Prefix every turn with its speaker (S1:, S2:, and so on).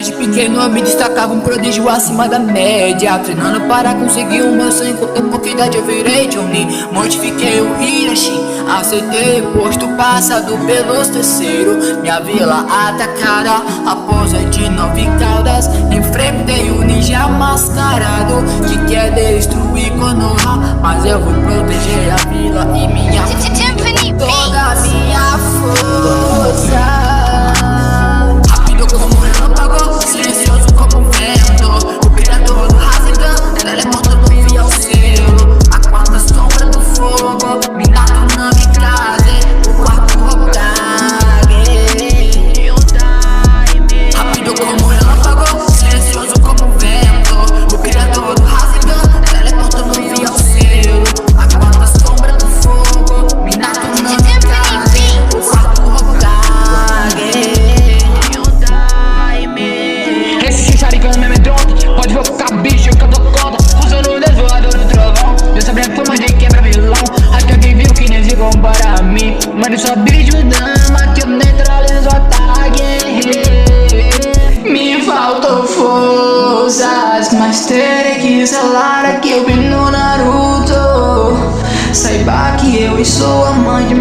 S1: Desde pequeno eu me destacava um prodígio acima da média, treinando para conseguir o meu sonho. Com tão pouca idade eu virei Johnny, modifiquei o Hiroshi, aceitei o posto passado pelos terceiros. Minha vila atacada, a posa de 9 caudas. Enfrentei o ninja mascarado que quer destruir Konoha, mas eu vou proteger a vila e minha toda a minha força. Rápido como um relâmpago, silencioso como um vento. O criador do Rasengan, teleporta no via ao selo. A quarta sombra do fogo, Minato Namikaze, o quarto Hokage. Rápido como um relâmpago, silencioso como um vento. O criador do Rasengan, teleporta no via ao selo. A quarta sombra do fogo, Minato Namikaze, o quarto Hokage.
S2: Esse Sharingan me amedronta, pode focar bicho que eu dou conta. Usando o desvoador do trovão, eu sabia a forma de quebra vilão. Acho que alguém viu que nem se compara a mim. Mano, só bicho dama que eu neutralizo o ataque. Me faltou forças, mas terei que selar que eu vi no Naruto. Saiba que eu sou a mãe de